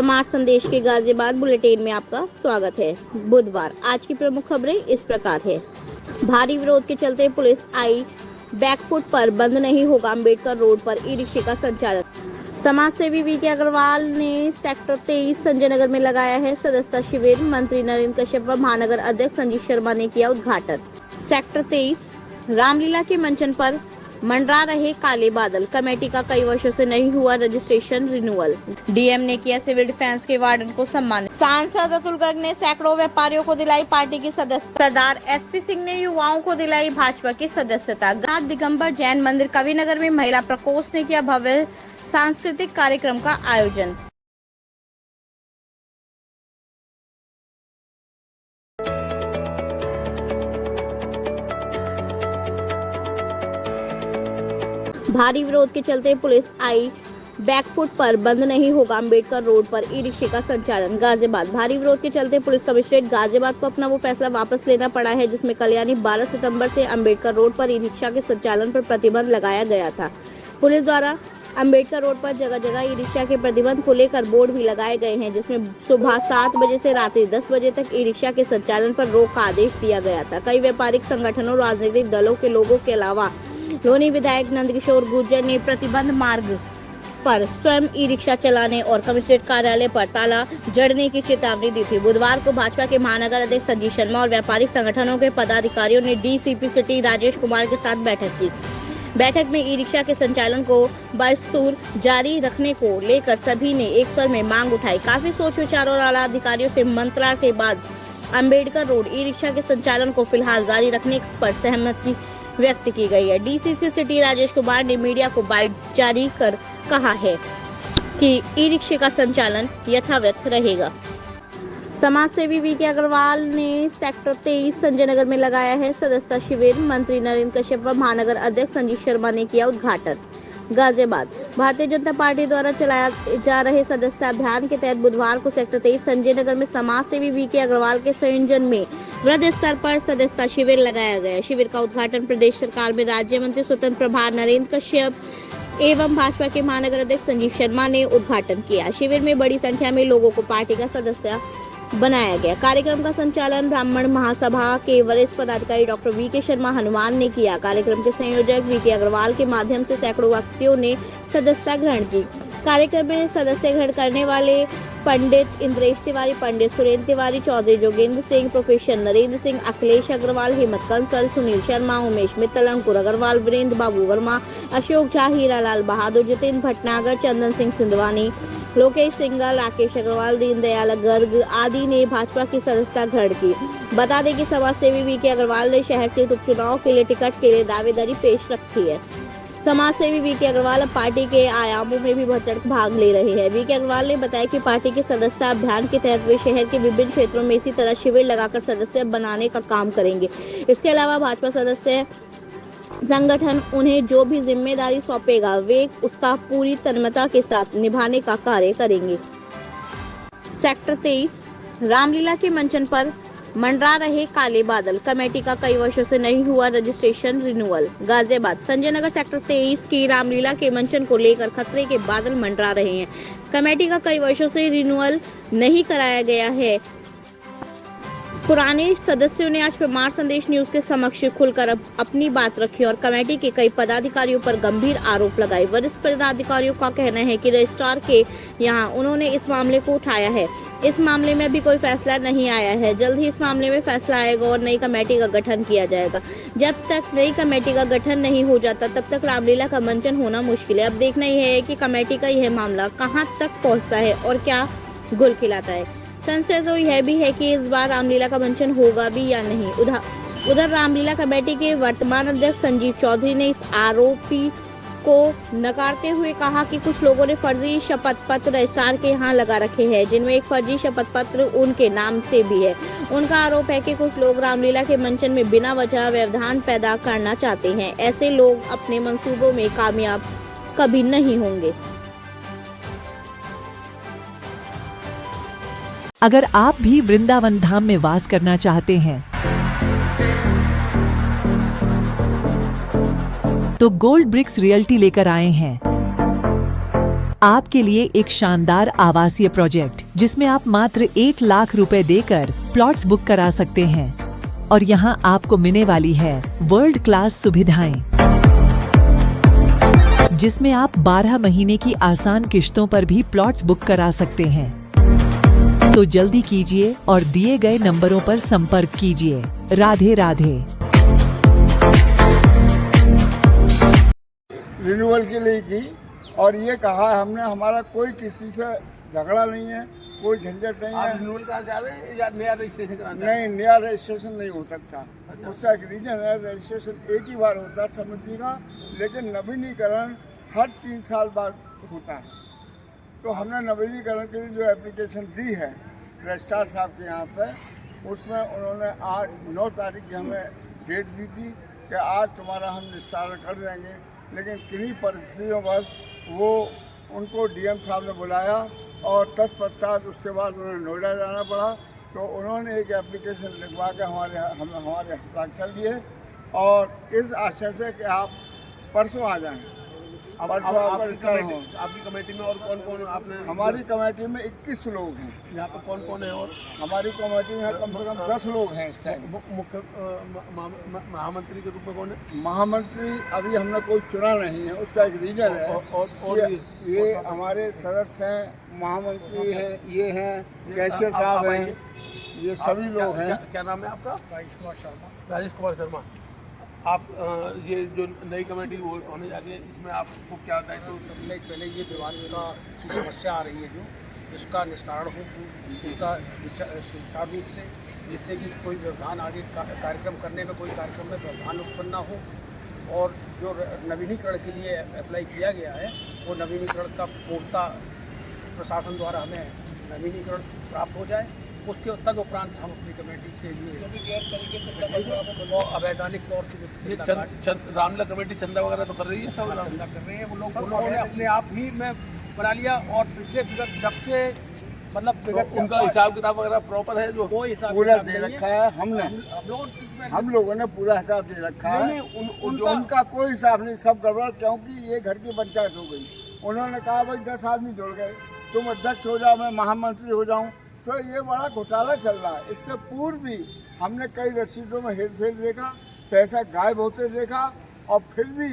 समाज संदेश के गाजियाबाद बुलेटिन में आपका स्वागत है। बुधवार आज की प्रमुख खबरें इस प्रकार है। भारी विरोध के चलते पुलिस आई बैकफुट पर, बंद नहीं होगा अम्बेडकर रोड पर ई रिक्शे का संचालन। समाज सेवी वीके अग्रवाल ने सेक्टर 23 संजय नगर में लगाया है सदस्यता शिविर। मंत्री नरेंद्र कश्यप व महानगर अध्यक्ष संजीव शर्मा ने किया उद्घाटन। सेक्टर 23 रामलीला के मंचन पर मंडरा रहे काले बादल। कमेटी का कई वर्षों से नहीं हुआ रजिस्ट्रेशन रिन्यूअल। डीएम ने किया सिविल डिफेंस के वार्डन को सम्मानित। सांसद अतुल गर्ग ने सैकड़ों व्यापारियों को दिलाई पार्टी की सदस्यता। सरदार एसपी सिंह ने युवाओं को दिलाई भाजपा की सदस्यता। दिगंबर जैन मंदिर कविनगर में महिला प्रकोष्ठ ने किया भव्य सांस्कृतिक कार्यक्रम का आयोजन। भारी विरोध के चलते पुलिस आई बैकफुट पर, बंद नहीं होगा अम्बेडकर रोड पर ई रिक्शे का संचालन। गाजियाबाद भारी विरोध के चलते पुलिस कमिश्नरेट गाजियाबाद को अपना वो फैसला वापस लेना पड़ा है जिसमें कल यानी 12 सितंबर से अम्बेडकर रोड पर ई रिक्शा के संचालन पर प्रतिबंध लगाया गया था। पुलिस द्वारा अम्बेडकर रोड पर जगह जगह ई रिक्शा के प्रतिबंध को लेकर बोर्ड भी लगाए गए हैं जिसमें सुबह 7 बजे से रात्रि 10 बजे तक ई रिक्शा के संचालन पर रोक का आदेश दिया गया था। कई व्यापारिक संगठनों, राजनीतिक दलों के लोगों के अलावा लोनी विधायक नंदकिशोर गुर्जर ने प्रतिबंध मार्ग पर स्वयं ई रिक्शा चलाने और कमिश्नरेट कार्यालय पर ताला जड़ने की चेतावनी दी थी। बुधवार को भाजपा के महानगर अध्यक्ष संजीव शर्मा और व्यापारिक संगठनों के पदाधिकारियों ने डीसीपी सिटी राजेश कुमार के साथ बैठक की। बैठक में ई रिक्शा के संचालन को बदस्तूर जारी रखने को लेकर सभी ने एक स्वर में मांग उठाई। काफी सोच विचार और आला अधिकारियों से मंत्रणा के बाद अम्बेडकर रोड ई रिक्शा के संचालन को फिलहाल जारी रखने पर सहमति व्यक्त की गई है। डीसीसी सिटी राजेश कुमार ने मीडिया को बाइट जारी कर कहा है कि ई रिक्शे का संचालन यथावत रहेगा। समाज सेवी वीके अग्रवाल ने सेक्टर 23 संजय नगर में लगाया है सदस्यता शिविर। मंत्री नरेंद्र कश्यप व महानगर अध्यक्ष संजीव शर्मा ने किया उद्घाटन। गाजियाबाद भारतीय जनता पार्टी द्वारा चलाया जा रहे सदस्यता अभियान के तहत बुधवार को सेक्टर 23 संजय नगर में समाज सेवी वीके अग्रवाल के संयोजन में वृहद स्तर पर सदस्यता शिविर लगाया गया। शिविर का उद्घाटन प्रदेश सरकार में राज्य मंत्री स्वतंत्र प्रभार नरेंद्र कश्यप एवं भाजपा के महानगर अध्यक्ष संजीव शर्मा ने उद्घाटन किया। शिविर में बड़ी संख्या में लोगों को पार्टी का सदस्य बनाया गया। कार्यक्रम का संचालन ब्राह्मण महासभा के वरिष्ठ पदाधिकारी डॉक्टर वीके शर्मा हनुमान ने किया। कार्यक्रम के संयोजक वीके अग्रवाल के माध्यम से सैकड़ों व्यक्तियों ने सदस्यता ग्रहण की। कार्यक्रम में सदस्य ग्रहण करने वाले पंडित इंद्रेश तिवारी, पंडित सुरेंद्र तिवारी, चौधरी जोगेंद्र सिंह, प्रोफेसर नरेंद्र सिंह, अखिलेश अग्रवाल, हेमंत कंसल, सुनील शर्मा, उमेश मित्तल, अंकुर अग्रवाल, वीरेंद्र बाबू वर्मा, अशोक झा, हीरालाल बहादुर, जितेंद्र भटनागर, चंदन सिंह सिंधवानी, लोकेश सिंगल, राकेश अग्रवाल, दीनदयाल गर्ग आदि ने भाजपा की सदस्यता ग्रहण की। बता दें कि समाज सेवी वीके अग्रवाल ने शहर से उपचुनाव के लिए टिकट के लिए दावेदारी पेश रखी है। समाज सेवी वीके अग्रवाल अब पार्टी के आयामों में भी बढ़ चढ़ भाग ले रहे हैं। वीके अग्रवाल ने बताया कि पार्टी के सदस्यता अभियान के तहत वे शहर के विभिन्न क्षेत्रों में इसी तरह शिविर लगाकर सदस्य बनाने का काम करेंगे। इसके अलावा भाजपा सदस्य संगठन उन्हें जो भी जिम्मेदारी सौंपेगा वे उसका पूरी तन्मयता के साथ निभाने का कार्य करेंगे। सेक्टर 23 रामलीला के मंचन पर मंडरा रहे काले बादल। कमेटी का कई वर्षों से नहीं हुआ registration renewal. Ghaziabad Sanjay Nagar sector 23 की रामलीला के मंचन को लेकर खतरे के बादल मंडरा रहे हैं। कमेटी का कई वर्षों से रिन्यूअल नहीं कराया गया है। पुराने सदस्यों ने आज प्रमाण संदेश न्यूज के समक्ष खुलकर अपनी बात रखी और कमेटी के कई पदाधिकारियों पर गंभीर आरोप लगाए। वरिष्ठ पदाधिकारियों का कहना है कि रजिस्ट्रार के यहां उन्होंने इस मामले को उठाया है। इस मामले में अभी कोई फैसला नहीं आया है। जल्द ही इस मामले में फैसला आएगा और नई कमेटी का गठन किया जाएगा। जब तक नई कमेटी का गठन नहीं हो जाता तब तक रामलीला का मंचन होना मुश्किल है। अब देखना यह है कि कमेटी का यह मामला कहां तक पहुंचता है और क्या गुल खिलाता है। संशय तो यह भी है कि इस बार रामलीला का मंचन होगा भी या नहीं। उधर रामलीला कमेटी के वर्तमान अध्यक्ष संजीव चौधरी ने इस आरोपी को नकारते हुए कहा कि कुछ लोगों ने फर्जी शपथ पत्र रजिस्ट्रार के यहाँ लगा रखे हैं जिनमें एक फर्जी शपथ पत्र उनके नाम से भी है। उनका आरोप है कि कुछ लोग रामलीला के मंचन में बिना वजह व्यवधान पैदा करना चाहते हैं। ऐसे लोग अपने मंसूबों में कामयाब कभी नहीं होंगे। अगर आप भी वृंदावन धाम में वास करना चाहते हैं तो गोल्ड ब्रिक्स रियल्टी लेकर आए हैं आपके लिए एक शानदार आवासीय प्रोजेक्ट जिसमें आप मात्र 1 लाख रुपए देकर प्लॉट्स बुक करा सकते हैं और यहां आपको मिलने वाली है वर्ल्ड क्लास सुविधाएं, जिसमें आप 12 महीने की आसान किश्तों पर भी प्लॉट्स बुक करा सकते हैं। तो जल्दी कीजिए और दिए गए नंबरों पर संपर्क कीजिए। राधे राधे। रिन्यूअल के लिए की और ये कहा हमने, हमारा कोई किसी से झगड़ा नहीं है, कोई झंझट नहीं है। रिन्यूअल करा जा रहे हैं या नया रजिस्ट्रेशन कराना चाह रहे नहीं, नया रजिस्ट्रेशन नहीं हो सकता। उसका एक रीजन है, रजिस्ट्रेशन एक ही बार होता है समिति का, लेकिन नवीनीकरण हर 3 साल बाद होता है। तो हमने नवीनीकरण के लिए जो एप्लीकेशन दी है रजिस्ट्रार साहब के यहाँ पे, उसमें उन्होंने आज 9 तारीख की हमें डेट दी थी कि आज तुम्हारा हम निस्तारण कर देंगे, लेकिन किन्हीं परिस्थितियों बस वो उनको डीएम साहब ने बुलाया और तत्पश्चात उसके बाद उन्हें नोएडा जाना पड़ा। तो उन्होंने एक एप्लीकेशन लिखवा के हमारे हस्ताक्षर लिए और इस आशय से कि आप परसों आ जाएं। परसों आपकी कमेटी में और कौन कौन आपने? हमारी कमेटी में 21 लोग हैं। यहाँ पे कौन कौन है? और हमारी कमेटी में कम से कम 10 लोग हैं इस टाइम। मुख्य महामंत्री के रूप में कौन है? महामंत्री अभी हमने कोई चुना नहीं है, उसका एक रीजन है। और ये हमारे सदस्य हैं, महामंत्री हैं, ये हैं, कैशियर साहब हैं, ये सभी लोग हैं। क्या नाम है आपका? राजेश कुमार शर्मा। आप ये जो नई कमेटी होने जा रही है, इसमें आपको क्या दायित्व? सबसे पहले ये विवाद की समस्या आ रही है जो इसका निस्तारण हो, इसका सुचारू रूप से, जिससे कि कोई व्यवधान आगे कार्यक्रम करने में कोई कार्यक्रम में व्यवधान उत्पन्न ना हो। और जो नवीनीकरण के लिए अप्लाई किया गया है वो नवीनीकरण का पूर्णता प्रशासन द्वारा हमें नवीनीकरण प्राप्त हो जाए। उसके तदुपरांत हम अपनी कमेटी से ये अवैधानिक तौर से रामला कमेटी चंदा वगैरह तो कर रही है, सब चंदा कर रहे हैं वो लोग। उन्होंने अपने आप ही में बना लिया और पिछले विगत जब से मतलब उनका हिसाब किताब वगैरह प्रॉपर है, जो कोई हिसाब पूरा दे रखा है हमने, हम लोगों ने पूरा हिसाब दे रखा है। उनका कोई हिसाब नहीं, सब गड़बड़, क्योंकि ये घर की पंचायत हो गई। उन्होंने कहा भाई 10 आदमी जुड़ गए, तुम अध्यक्ष हो जाओ, मैं महामंत्री हो जाऊं, तो ये बड़ा घोटाला चल रहा है। इससे पूर्व भी हमने कई रसीदों में हेरफेर देखा, पैसा गायब होते देखा और फिर भी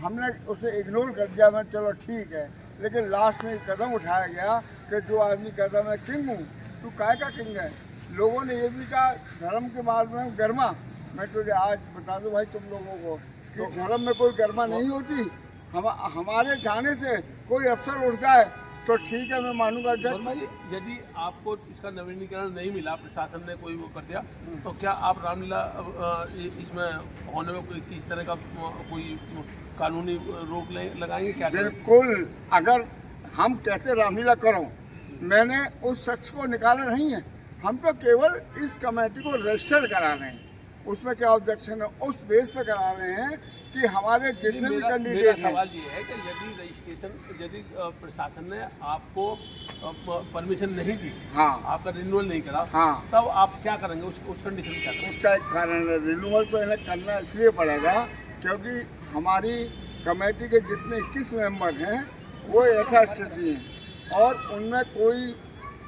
हमने उसे इग्नोर कर दिया। मैं चलो ठीक है, लेकिन लास्ट में कदम उठाया गया कि जो आदमी कहता मैं किंग हूँ, तू काय का किंग है। लोगों ने ये भी कहा धर्म के बाद में गर्मा। मैं तुझे आज बता दूं भाई तुम लोगों को कि धर्म में कोई गर्मा नहीं होती। हमारे जाने से कोई अफसर उठता है तो ठीक है, मैं मानूंगा। यदि आपको इसका नवीनीकरण नहीं मिला, प्रशासन ने कोई वो कर दिया, तो क्या आप रामलीला इसमें होने में कोई किस तरह का कोई कानूनी रोक लगाएंगे? क्या बिल्कुल, अगर हम कहते रामलीला करो, मैंने उस शख्स को निकाला नहीं है, हम तो केवल इस कमेटी को रजिस्टर करा रहे हैं। उसमें क्या ऑब्जेक्शन है, उस बेस पे करा रहे हैं कि हमारे जितने भी कैंडिडेट हैं। सवाल ये है कि यदि प्रशासन ने आपको परमिशन नहीं दी, हाँ, आपका रिन्यूअल नहीं करा, हाँ, तब आप क्या करेंगे? उस कंडीशन में क्या करेंगे? उसका एक कारण है, रिन्यूअल तो इन्हें करना इसलिए पड़ेगा क्योंकि हमारी कमेटी के जितने 21 मेंबर हैं वो यथास्थिति हैं और उनमें कोई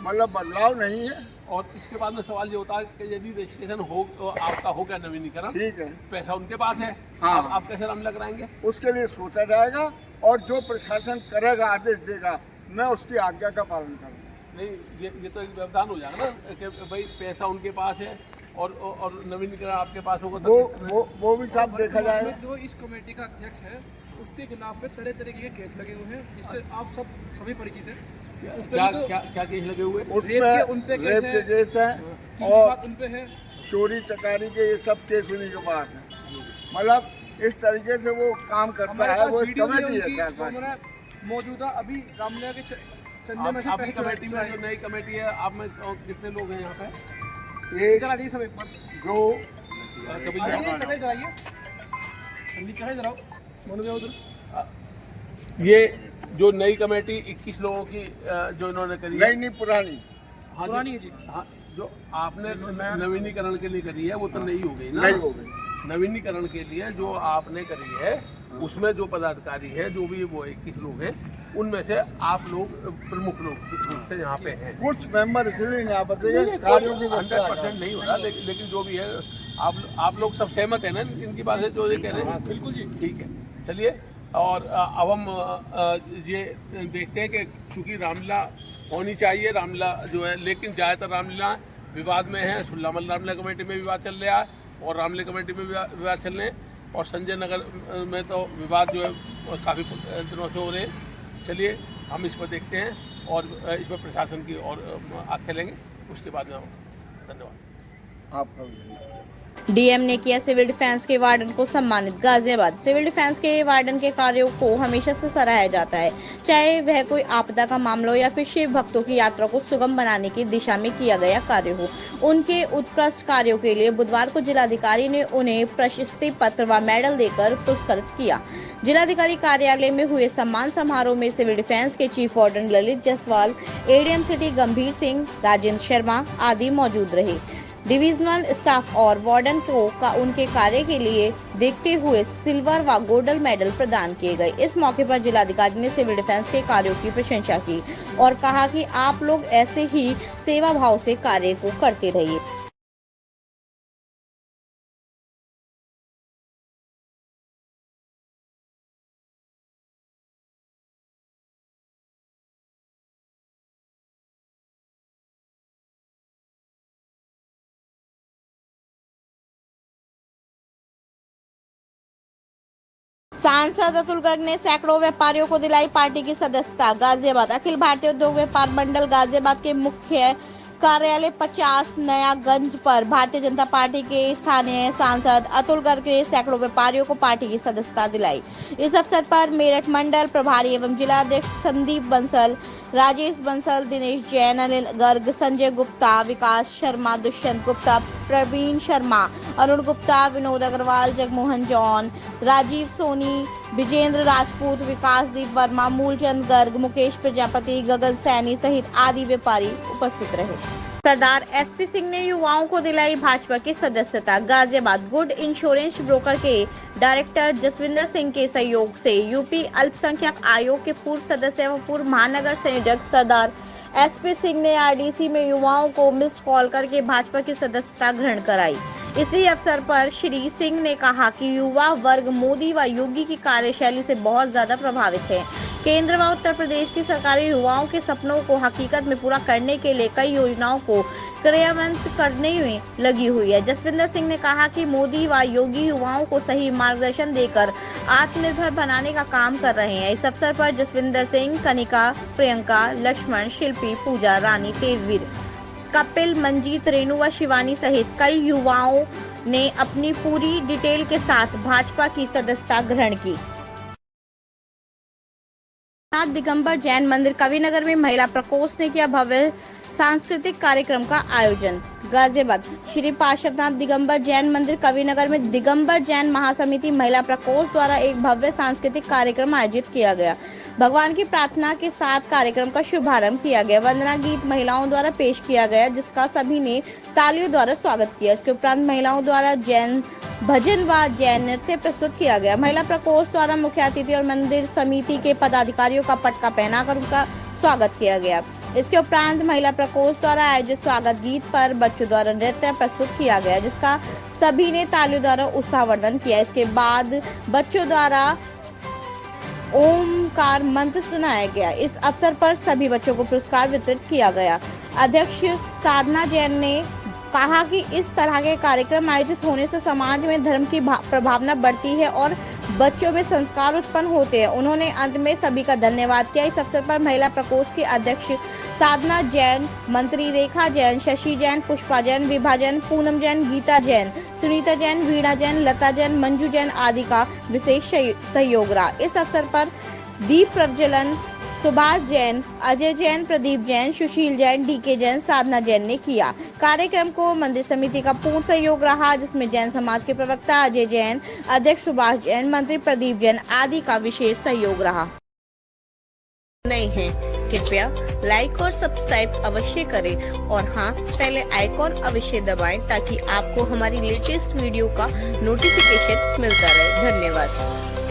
मतलब बदलाव नहीं है। और इसके बाद में सवाल ये होता है कि यदि रजिस्ट्रेशन हो आपका हो गया नवीनीकरण, ठीक है, पैसा उनके पास है, हाँ, आप कैसे रामलीला कराएंगे? उसके लिए सोचा जाएगा और जो प्रशासन करेगा, आदेश देगा, मैं उसकी आज्ञा का पालन करूँगा। नहीं, ये तो एक व्यवधान हो जाएगा ना कि भाई पैसा उनके पास है और नवीनीकरण आपके पास होगा, तो वो भी सब देखा जाएगा। जो इस कमेटी का अध्यक्ष है उसके खिलाफ में तरह तरह के केस लगे हुए हैं, जिससे आप सब सभी परिचित हैं। क्या केस लगे हुए? रेप के केस हैं और उनपे है चोरी चकारी के, ये सब केस उन्हीं के पास है। मतलब इस तरीके से वो काम करता है, वो कमेटी है। मौजूदा अभी रामलीला के चंदे में आपकी कमेटी में जो नई कमेटी है, आप में कितने लोग हैं यहाँ पे? ये सब एक बार जो ये जो नई कमेटी 21 लोगों की जो इन्होंने करी है, नहीं पुरानी, हाँ पुरानी है जी, हाँ, जो आपने नवीनीकरण के लिए करी है वो तो नई हो गई ना? नहीं हो गई। नवीनीकरण के लिए जो आपने करी है उसमें जो पदाधिकारी है, जो भी वो 21 लोग हैं, उनमें से आप लोग प्रमुख लोग से यहाँ पे हैं। कुछ मेंबर इसलिए नहीं आ पाते कार्यों की 100% नहीं हो रहा, लेकिन जो भी है आप लोग सब सहमत हैं ना इनकी बात है जो ये कह रहे हैं? बिल्कुल जी, ठीक है। चलिए, और अब हम ये देखते हैं कि चूँकि रामलीला होनी चाहिए, रामलीला जो है, लेकिन ज़्यादातर रामलीला विवाद में है। सुल्लामल रामलीला कमेटी में विवाद चल रहा है और रामलीला कमेटी में विवाद चल रहे हैं, और संजय नगर में तो विवाद जो है काफ़ी दिनों से हो रहे हैं। चलिए, हम इस पर देखते हैं और इस पर प्रशासन की और आँखें लेंगे, उसके बाद में। धन्यवाद आपका। डीएम ने किया सिविल डिफेंस के वार्डन को सम्मानित। गाजियाबाद सिविल डिफेंस के वार्डन के कार्यों को हमेशा से सराहा जाता है, चाहे वह कोई आपदा का मामला हो या फिर शिव भक्तों की यात्रा को सुगम बनाने की दिशा में किया गया कार्य हो। उनके उत्कृष्ट कार्यों के लिए बुधवार को जिलाधिकारी ने उन्हें प्रशस्ति पत्र व मेडल देकर पुरस्कृत किया। जिलाधिकारी कार्यालय में हुए सम्मान समारोह में सिविल डिफेंस के chief warden Lalit Jaiswal, ADM city गंभीर सिंह, राजेंद्र शर्मा आदि मौजूद रहे। डिविजनल स्टाफ और वार्डन को उनके कार्य के लिए देखते हुए सिल्वर व गोल्ड मेडल प्रदान किए गए। इस मौके पर जिलाधिकारी ने सिविल डिफेंस के कार्यों की प्रशंसा की और कहा कि आप लोग ऐसे ही सेवा भाव से कार्य को करते रहिए। सांसद अतुल गर्ग ने सैकड़ों व्यापारियों को दिलाई पार्टी की सदस्यता। गाजियाबाद अखिल भारतीय उद्योग व्यापार मंडल गाजियाबाद के मुख्य कार्यालय 50 नयागंज पर भारतीय जनता पार्टी के स्थानीय सांसद अतुल गर्ग ने सैकड़ों व्यापारियों को पार्टी की सदस्यता दिलाई। इस अवसर पर मेरठ मंडल प्रभारी एवं जिला अध्यक्ष संदीप बंसल, राजेश बंसल, दिनेश जैन, अनिल गर्ग, संजय गुप्ता, विकास शर्मा, दुष्यंत गुप्ता, प्रवीण शर्मा, अरुण गुप्ता, विनोद अग्रवाल, जगमोहन जॉन, राजीव सोनी, विजेंद्र राजपूत, विकासदीप वर्मा, मूलचंद गर्ग, मुकेश प्रजापति, गगन सैनी सहित आदि व्यापारी उपस्थित रहे। सरदार एसपी सिंह ने युवाओं को दिलाई भाजपा की सदस्यता। गाजियाबाद गुड इंश्योरेंस ब्रोकर के डायरेक्टर जसविंदर सिंह के सहयोग से यूपी अल्पसंख्यक आयोग के पूर्व सदस्य व पूर्व महानगर संयोजक सरदार एसपी सिंह ने आरडीसी में युवाओं को मिस कॉल करके भाजपा की सदस्यता ग्रहण कराई। इसी अवसर पर श्री सिंह ने कहा कि युवा वर्ग मोदी व योगी की कार्यशैली से बहुत ज्यादा प्रभावित है। केंद्र व उत्तर प्रदेश की सरकारें युवाओं के सपनों को हकीकत में पूरा करने के लिए कई योजनाओं को क्रियान्वित करने में लगी हुई है। जसविंदर सिंह ने कहा कि मोदी व योगी युवाओं को सही मार्गदर्शन देकर आत्मनिर्भर बनाने का काम कर रहे हैं। इस अवसर पर जसविंदर सिंह, कनिका, प्रियंका, लक्ष्मण, शिल्पी, पूजा, रानी, तेजवीर, कपिल, मंजीत, रेणु व शिवानी सहित कई युवाओं ने अपनी पूरी डिटेल के साथ भाजपा की सदस्यता ग्रहण की। दिगंबर जैन मंदिर कविनगर में महिला प्रकोष्ठ ने किया भव्य सांस्कृतिक कार्यक्रम का आयोजन। गाजियाबाद श्री पार्श्वनाथ दिगंबर जैन मंदिर कविनगर में दिगंबर जैन महासमिति महिला प्रकोष्ठ द्वारा एक भव्य सांस्कृतिक कार्यक्रम आयोजित किया गया। भगवान की प्रार्थना के साथ कार्यक्रम का शुभारंभ किया गया। वंदना गीत महिलाओं द्वारा पेश किया गया, जिसका सभी ने तालियों द्वारा स्वागत किया। इसके उपरांत महिलाओं द्वारा जैन भजन व जैन नृत्य प्रस्तुत किया गया। महिला प्रकोष्ठ द्वारा मुख्य अतिथि और मंदिर समिति के पदाधिकारियों का पटका पहनाकर उनका स्वागत किया गया। इसके उपरांत महिला प्रकोष्ठ द्वारा आयोजित स्वागत गीत पर बच्चों द्वारा नृत्य प्रस्तुत किया गया, जिसका सभी ने तालियों द्वारा उत्साहवर्धन किया। इसके बाद बच्चों द्वारा ओमकार मंत्र सुनाया गया। इस अवसर पर सभी बच्चों को पुरस्कार वितरित किया गया। अध्यक्ष साधना जैन ने कहा कि इस तरह के कार्यक्रम आयोजित होने से समाज में धर्म की प्रभावना बढ़ती है और बच्चों में संस्कार उत्पन्न होते हैं। उन्होंने अंत में सभी का धन्यवाद किया। इस अवसर पर महिला प्रकोष्ठ की अध्यक्ष साधना जैन, मंत्री रेखा जैन, शशि जैन, पुष्पा जैन, विभा जैन, पूनम जैन, गीता जैन, सुनीता जैन, वीणा जैन, लता जैन, मंजू जैन आदि का विशेष सहयोग रहा। इस अवसर पर दीप प्रज्वलन सुभाष जैन, अजय जैन, प्रदीप जैन, सुशील जैन, डीके जैन, साधना जैन ने किया। कार्यक्रम को मंदिर समिति का पूर्ण सहयोग रहा, जिसमें जैन समाज के प्रवक्ता अजय जैन, अध्यक्ष सुभाष जैन, मंत्री प्रदीप जैन आदि का विशेष सहयोग रहा। नहीं है, कृपया लाइक और सब्सक्राइब अवश्य करें और हाँ, पहले आइकॉन अवश्य दबाएं ताकि आपको हमारी लेटेस्ट वीडियो का नोटिफिकेशन मिलता रहे। धन्यवाद।